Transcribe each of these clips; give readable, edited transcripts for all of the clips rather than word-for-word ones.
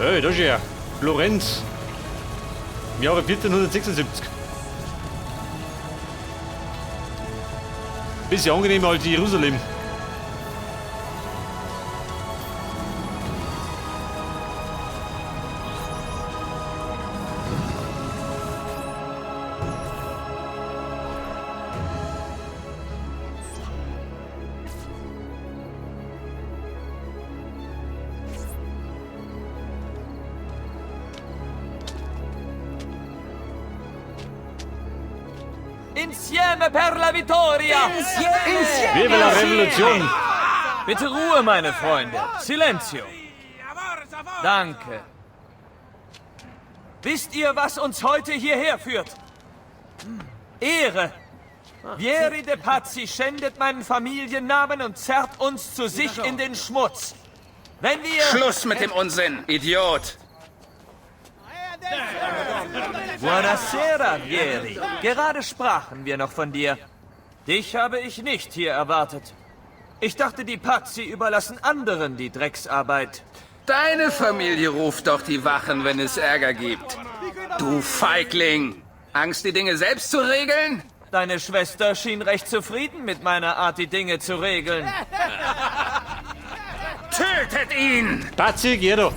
Hey, da ist er. Florenz. Im Jahre 1476. Bisschen angenehmer als Jerusalem. Insieme per la vittoria! Insieme! Viva la Revolution! Bitte Ruhe, meine Freunde. Silenzio. Danke. Wisst ihr, was uns heute hierher führt? Ehre. Vieri de Pazzi schändet meinen Familiennamen und zerrt uns zu sich in den Schmutz. Wenn wir... Schluss mit dem Unsinn, Idiot! Buonasera, Vieri. Gerade sprachen wir noch von dir. Dich habe ich nicht hier erwartet. Ich dachte, die Pazzi überlassen anderen die Drecksarbeit. Deine Familie ruft doch die Wachen, wenn es Ärger gibt. Du Feigling! Angst, die Dinge selbst zu regeln? Deine Schwester schien recht zufrieden mit meiner Art, die Dinge zu regeln. Tötet ihn! Pazzi, geh doch!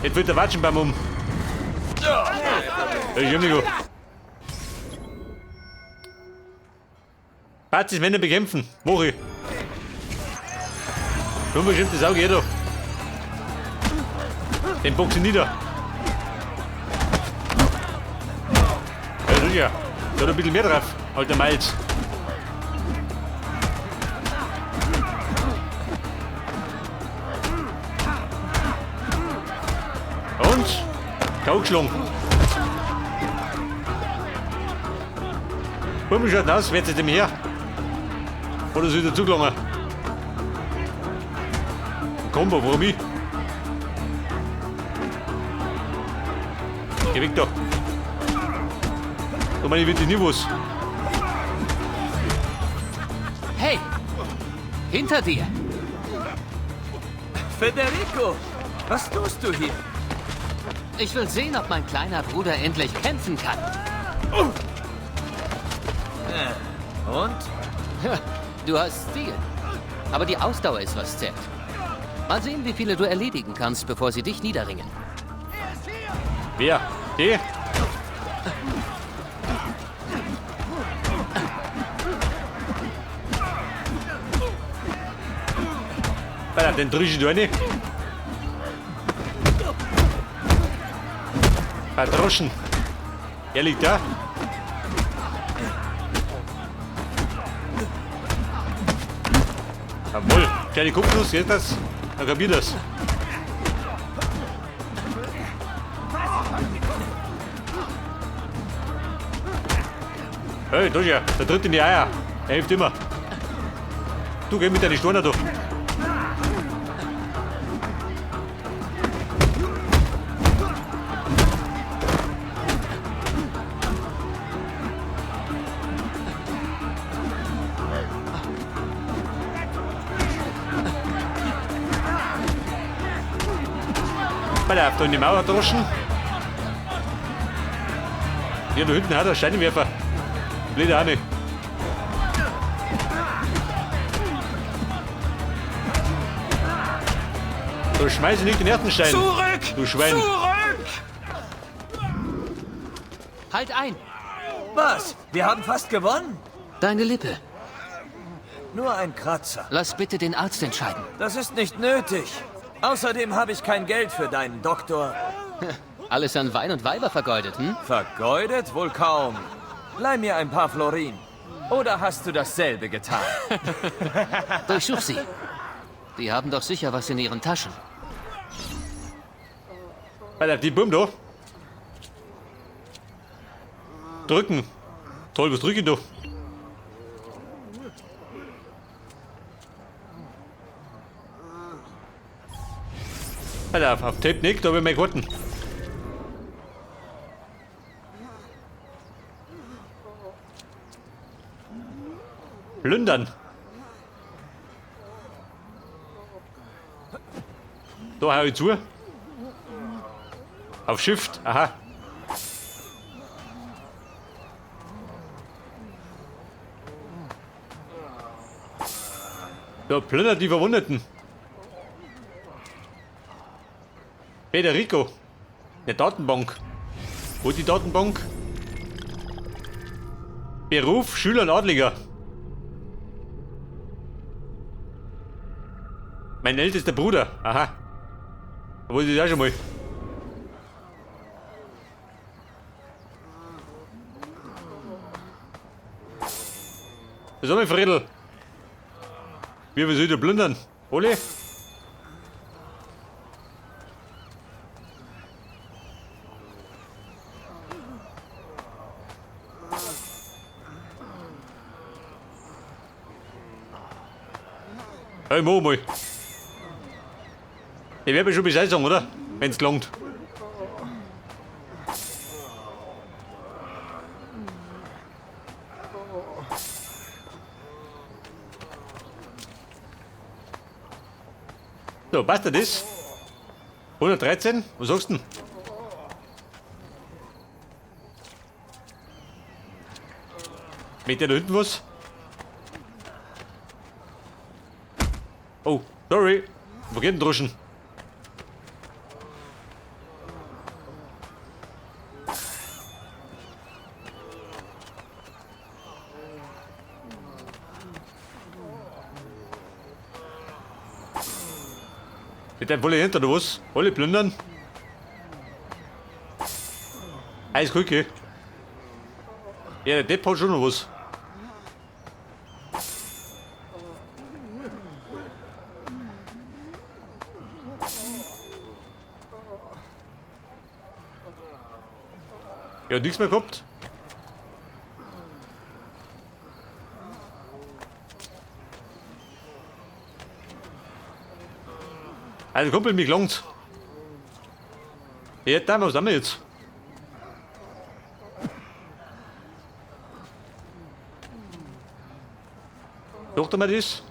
Jetzt wird der Watschenbaum um. Ich hab mich Pazis Männer bekämpfen. Woche. Unbestimmt das Auge, doch. Den boxen nieder. Ja, sicher. Da hat ein bisschen mehr drauf, alter Malz. Und? Kaugschlung. Wie schaut aus? Wer jetzt dem her? Oder ist wieder zugelangen? Kombo, warum ich? Geh weg da. Da meine ich wirklich nie was. Hey! Hinter dir! Federico, was tust du hier? Ich will sehen, ob mein kleiner Bruder endlich kämpfen kann. Und? Du hast Stil. Aber die Ausdauer ist, was zählt. Mal sehen, wie viele du erledigen kannst, bevor sie dich niederringen. Wer? Die? Alter, den drücke ich da nicht. Verdroschen. Er liegt da. Jawohl. Kleine Kupfnuss, jetzt das. Dann kapiert das. Hey, da ist er. Der tritt in die Eier. Er hilft immer. Du, geh mit deinen Sturner durch. Alter, da in die Mauer droschen. Hier da hinten hat er Steinwerfer. Blöde Arme. So, schmeiße nicht den ersten Stein. Zurück! Du Schwein. Zurück! Halt ein! Was? Wir haben fast gewonnen? Deine Lippe. Nur ein Kratzer. Lass bitte den Arzt entscheiden. Das ist nicht nötig. Außerdem habe ich kein Geld für deinen Doktor. Alles an Wein und Weiber vergeudet, hm? Vergeudet? Wohl kaum. Leih mir ein paar Florin. Oder hast du dasselbe getan? Durchsuch sie. Die haben doch sicher was in ihren Taschen. Alter, die Bumm da. Drücken. Toll, was drücke ich da? Alter, auf Tape nicht, da will ich mal warten. Plündern. Da hau ich zu. Auf Shift, aha. Da plündert die Verwundeten. Federico. Eine Datenbank. Wo ist die Datenbank? Beruf, Schüler und Adliger. Mein ältester Bruder. Aha. Da wollte ich auch schon mal. So, mein Friedel. Wie soll ich da plündern? Ole? Hey, mach mal. Ich werde mir schon Bescheid sagen, oder? Wenn's gelangt. So, passt dir das? 113? Was sagst du denn? Mit der da hinten was? Oh, sorry. Wo geht denn Druschen? Mit dem Wolle hinter oder was? Alle plündern? Alles gut, gell? Ja, der Depp hat schon noch was. Ja, nichts mehr gehabt. Also Kumpel, mich langt's. Ja, da, was haben wir jetzt? Doch mal das?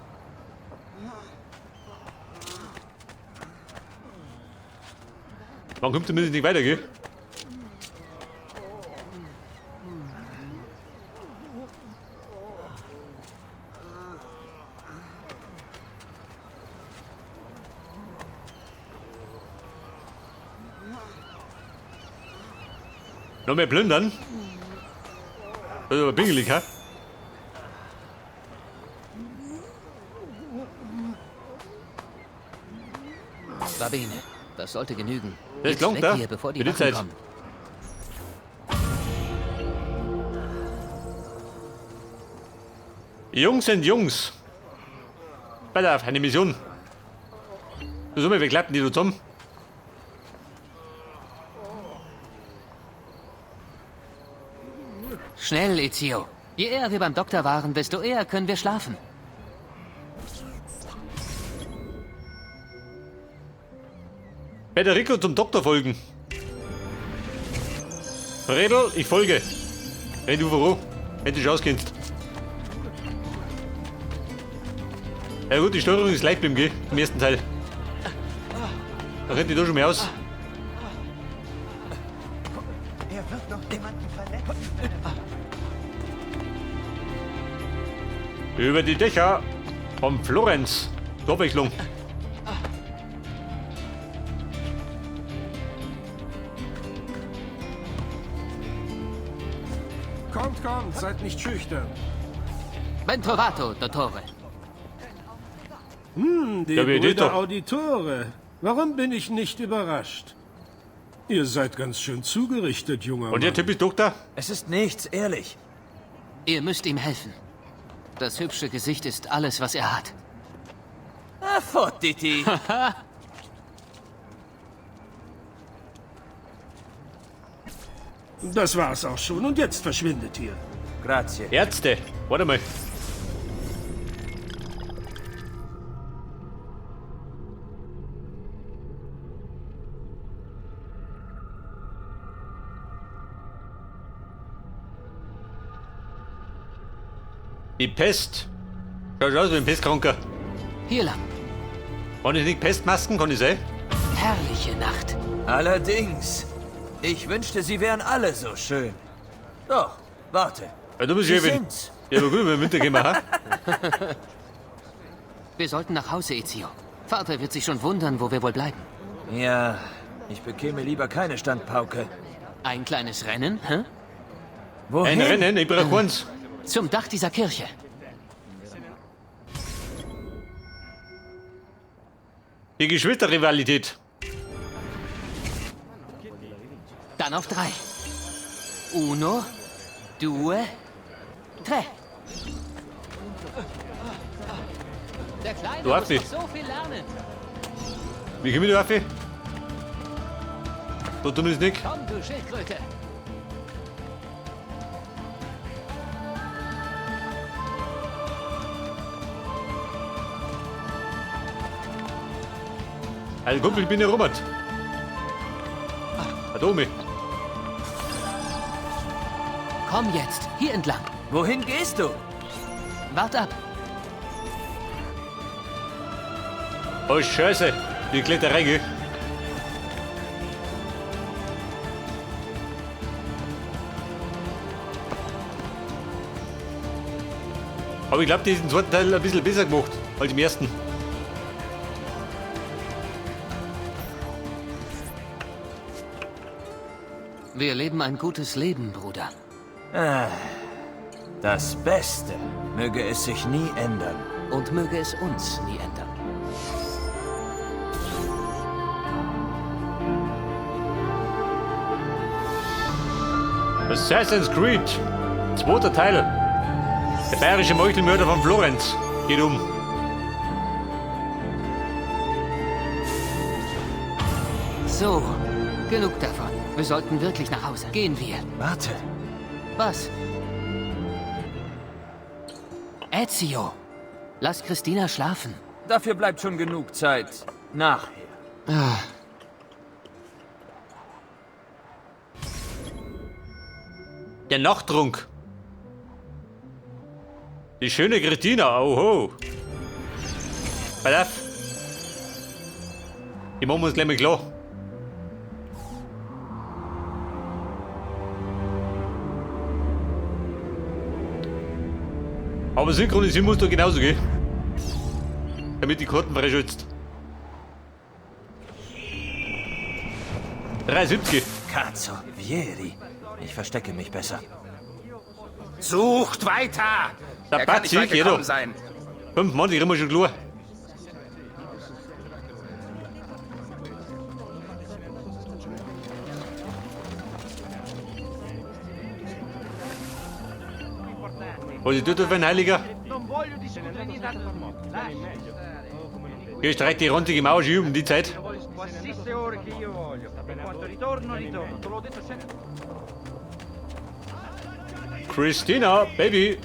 Wann kommt damit nicht weiter, gell? Noch mehr plündern? Das ist aber pingelig, hä? Sabine, das sollte genügen. Das Jetzt klang weg da. hier, bevor die Für die Wachen Zeit. kommen. Jungs sind Jungs. Pass auf, eine Mission. Du sag mal, wir klappen die da zusammen. Schnell, Ezio. Je eher wir beim Doktor waren, desto eher können wir schlafen. Federico zum Doktor folgen. Redel, ich folge. Wenn du wo, wenn du dich auskennst. Ja gut, die Steuerung ist leicht beim G, im ersten Teil. Da rennt die da schon mehr aus. Er wird noch jemanden verletzen. Über die Dächer von Florenz. Torwechslung. Kommt, seid nicht schüchtern. Ben trovato, Dottore. Die Ja, wie geht Brüder doch? Auditore. Warum bin ich nicht überrascht? Ihr seid ganz schön zugerichtet, junger Und der Mann. Typ ist Doktor? Es ist nichts, ehrlich. Ihr müsst ihm helfen. Das hübsche Gesicht ist alles, was er hat. Ah, Fottiti. Das war's auch schon. Und jetzt verschwindet ihr. Grazie. Ärzte. Warte mal. Die Pest. Schau aus wie ein Pestkranker. Hier lang. Kann ich nicht Pestmasken, kann ich sein? herrliche Nacht. Allerdings. Ich wünschte, sie wären alle so schön. Doch, warte. Ja, du bist Sie schön. sind's. Ja, aber gut, wenn wir Winter gehen, ha? Wir sollten nach Hause, Ezio. Vater wird sich schon wundern, wo wir wohl bleiben. Ja, ich bekäme lieber keine Standpauke. Ein kleines Rennen, hä? Wohin? Ein Rennen, ich brauch eins. Zum Dach dieser Kirche. Die Geschwisterrivalität. Dann auf 3. Uno, due, tre. Der Kleine Du muss Affe. noch so viel lernen. Wie kommen wir da rauf? Da tun wir es nicht. Komm, du Schildkröte. Also Kumpel, ich bin der Robert. Da oben. Komm jetzt, hier entlang. Wohin gehst du? Wart ab. Oh, Scheiße. Die Kletterei, gell? Aber ich glaube, die ist im zweiten Teil ein bisschen besser gemacht als im ersten. Wir leben ein gutes Leben, Bruder. Das Beste möge es sich nie ändern. Und möge es uns nie ändern. Assassin's Creed. Zweiter Teil. Der bayerische Meuchelmörder von Florenz. Geht um. So, genug davon. Wir sollten wirklich nach Hause. Gehen wir. Warte. Was? Ezio, lass Christina schlafen. Dafür bleibt schon genug Zeit. Nachher. Der Nachttrunk. Die schöne Christina, oho. Pass auf. Die machen wir uns gleich mal klar. Aber synchronisieren musst du genauso, gell? Damit die Karten freischützt. 3,70. Cazzo, Vieri. Ich verstecke mich besser. Sucht weiter! Der Er kann nicht Patzi, weit geh gekommen doch. sein. 5 Mann, die kriegen wir schon klar. Was ist das für ein Heiliger? Hier streicht die ranzige Mauer schon um die Zeit. Qualsiasi ore che io voglio. Per quanto ritorno, ritorno. Te l'ho detto sempre. Christina, Baby.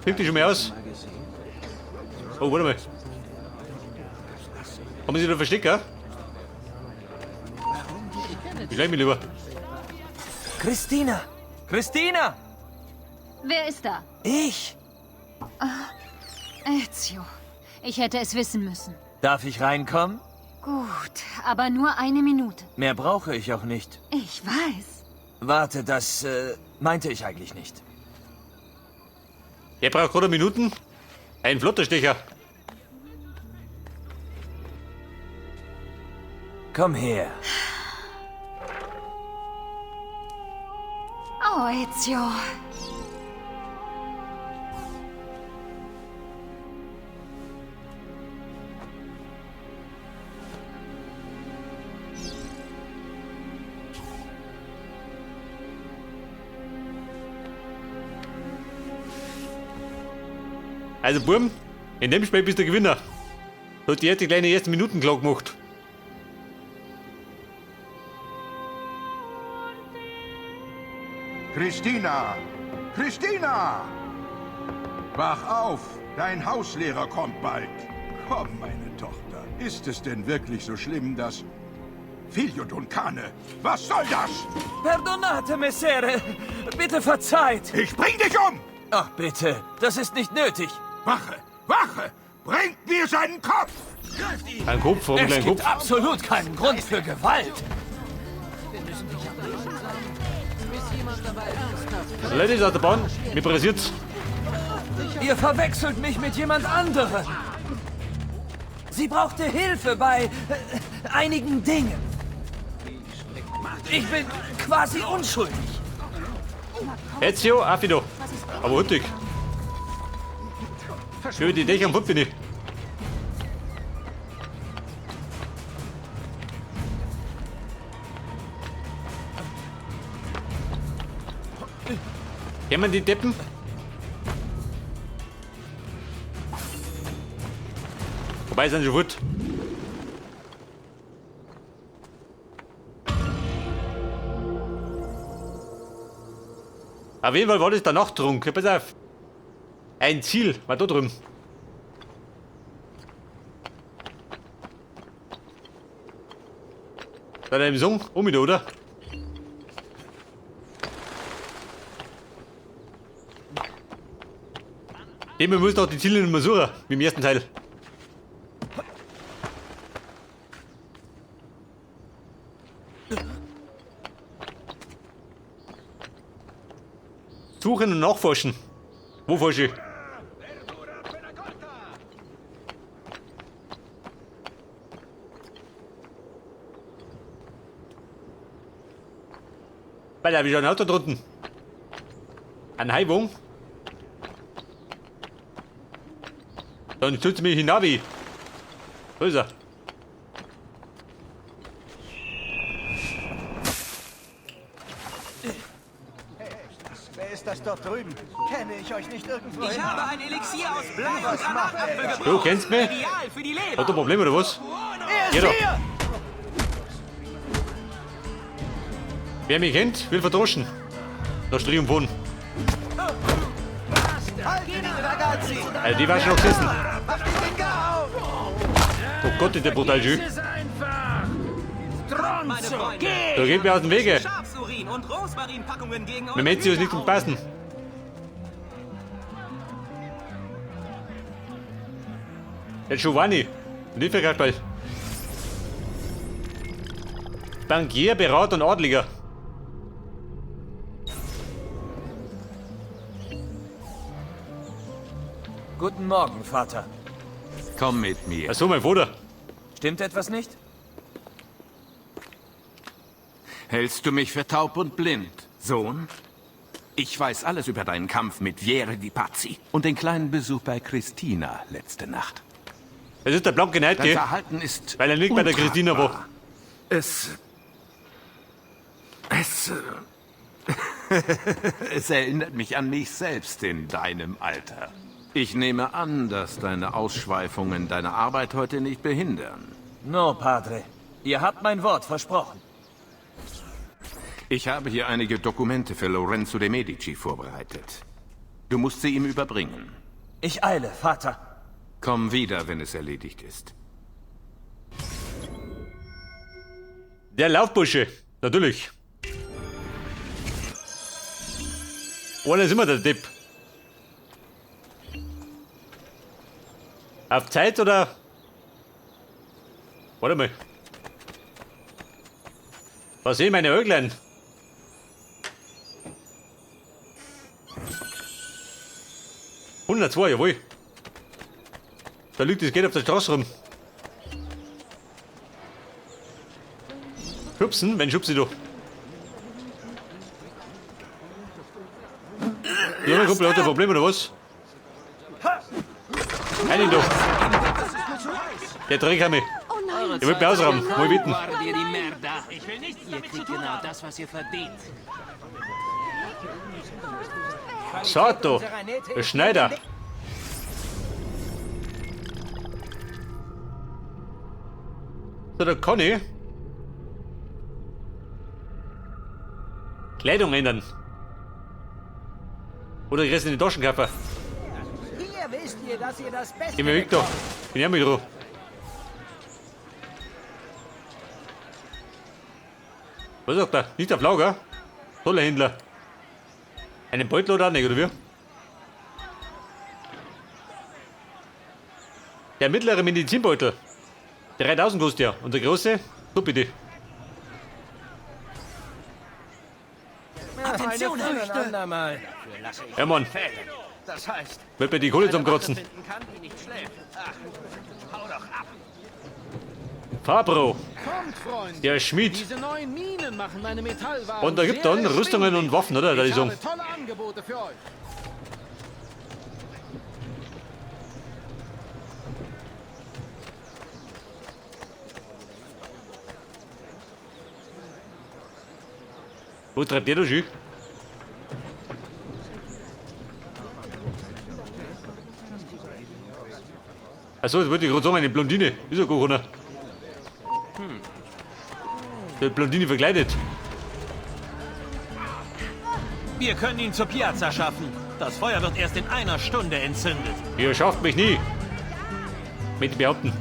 Kriegt die schon mehr aus? Oh, warte mal. Haben wir sie da versteckt, gell? Ich schleim mich lieber. Christina! Christina! Wer ist da? Ich! Ezio. Ich hätte es wissen müssen. Darf ich reinkommen? Gut, aber nur eine Minute. Mehr brauche ich auch nicht. Ich weiß. Warte, das meinte ich eigentlich nicht. Der braucht gerade Minuten. Ein Flotterstecher. Komm her. Oh, Ezio. Also, Burm, in dem Spiel bist du der Gewinner. Du hast die erste kleine ersten Minuten klar gemacht. Christina! Christina! Wach auf! Dein Hauslehrer kommt bald. Komm, meine Tochter. Ist es denn wirklich so schlimm, dass... Figlio d'un Cane! Was soll das? Perdonate, Messere. Bitte verzeiht. Ich bring dich um! Ach, bitte. Das ist nicht nötig. Wache! Wache! Bringt mir seinen Kopf! Ein Kopf, warum Es kleinen gibt Kopf? absolut keinen Grund für Gewalt. Leute ist aus der Bahn, mir pressiert's. Ihr verwechselt mich mit jemand anderem. Sie brauchte Hilfe bei einigen Dingen. Ich bin quasi unschuldig. Ezio, Affido. Aber hüttig. Schön die Dächer am Put bin ich. Kennen die Deppen? Vorbei sind schon gut. Auf jeden Fall war das der Nachttrunk. Pass auf. Ein Ziel war da drüben. Da im Song, da, oder? Dem muss doch die Ziele nicht mehr suchen, wie im ersten Teil. Suchen und nachforschen. Wo forsche ich? Weil da habe ich schon ein Auto drunten. Ein Heibung. Dann stützt mich hinabi. Wo ist er? Wer ist das dort drüben? Kenne ich euch nicht irgendwo? Ich habe ein Elixier aus Blei und Granatapfel gebracht. Du kennst mich? Ideal für die Leber. Hat du ein Problem oder was? Er Geh ist doch. hier! Wer mich kennt, will verdroschen. Da Strie von. Halt ihn, Ragazzi! Also die war schon noch gesessen. Mach den Finger auf! Oh Gott, ist der brutal schön. Meine Freunde. Da geht mir aus dem Wege. Schafsurin und Rosmarinpackungen gegen Mit Ezio ist nicht zum Passen. Der Giovanni. Und ich verkauft bald. Bankier, Berater und Adliger. Guten Morgen, Vater. Komm mit mir. Achso, mein Vater. Stimmt etwas nicht? Hältst du mich für taub und blind, Sohn? Ich weiß alles über deinen Kampf mit Vieri di Pazzi und den kleinen Besuch bei Christina letzte Nacht. Das ist der blanke Neid, Dein gell? Verhalten ist Weil er nicht bei der Christina war. untragbar. Es erinnert mich an mich selbst in deinem Alter. Ich nehme an, dass deine Ausschweifungen deine Arbeit heute nicht behindern. No, Padre. Ihr habt mein Wort versprochen. Ich habe hier einige Dokumente für Lorenzo de' Medici vorbereitet. Du musst sie ihm überbringen. Ich eile, Vater. Komm wieder, wenn es erledigt ist. Der Laufbursche. Natürlich. Ohne ist immer der Depp. Auf Zeit oder? Warte mal. Was sehe ich meine Äuglein? »102, jawohl. Da liegt das Geld auf der Straße rum. Schubsen? Wenn schubse ich doch. Ja, mein Kumpel hat ein Problem oder was? Einen doch. Der Dreck hat mich. Ich will mich ausrauben. Mal bitten. Ich will nichts damit zu tun. Genau das, was ihr verdient. Sato. Der Schneider. So, der Conny. Kleidung ändern. Oder ich reste in die Taschenkaffer. Hier wisst ihr, dass ihr das Beste Geh mir weg da. Bin ja mit drauf. Was sagt er? Nicht auf Lager? Toller Händler. Einen Beutel oder auch nicht, oder wie? Der mittlere Medizinbeutel. 3000 kostet ja. Und der große? So bitte. Attention, Früchte. Ja, Mann. Das heißt, Wird mir die Kohle zum Kotzen. finden kann, die nicht schläft. Ach, hau doch ab. Fabro. Kommt, Freunde. Der Schmied. Diese neuen Minen machen meine Metallwaren Und da gibt sehr dann Rüstungen und Waffen, oder? Da Ich ist so. habe tolle Angebote für euch. Wo treibt der da schön? Achso, das wollte ich gerade sagen, eine Blondine. Ist ja gar keiner. Die Blondine verkleidet. Wir können ihn zur Piazza schaffen. Das Feuer wird erst in einer Stunde entzündet. Ihr schafft mich nie. Mit behaupten.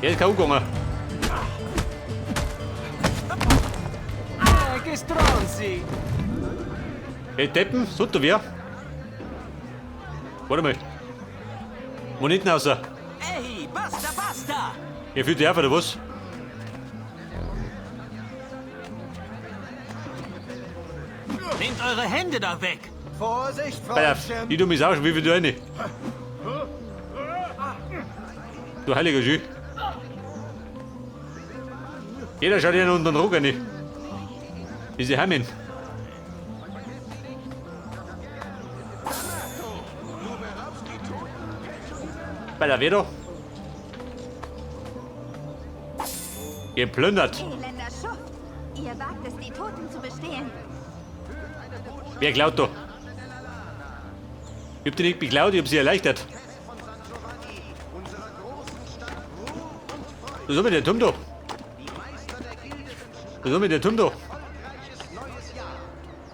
Er ist K.O. gegangen. Gestronzi. Hey, Deppen, sollt ihr wer? Warte mal. Moneten außer. Ey, basta, basta! Ihr fühlt ihr auf, oder was? Nehmt eure Hände da weg! Vorsicht, Pass auf, die dumme Sau, wie viel du eine? Du heiliger Schü. Jeder schaut hier unter den Ruck rein. Diese Hammen. Bei der Wedo. Geplündert. Elender Schuft. Ihr wagt es, die Toten zu bestehlen. Wer klaut da? Ich hab die nicht beklaut, ich hab sie erleichtert. Was soll mit der Turm da? Was soll mit der Turm da?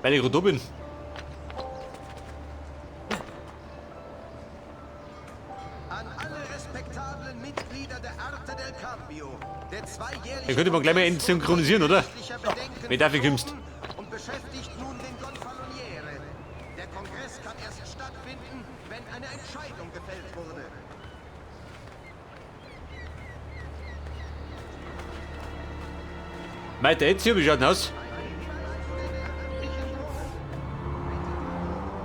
Weil ich gerade da bin. An alle respektablen Mitglieder der Arte del Cambio. Der zweijährige Dann könnte man gleich mal entsynchronisieren, oder? Wenn dafür kommst. und beschäftigt nun den Gonfaloniere. Der Kongress kann erst stattfinden, wenn eine Entscheidung gefällt wurde. Meint der Ezio, wie schaut denn aus?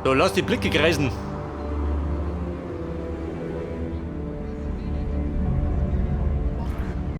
Da lass die Blicke kreisen.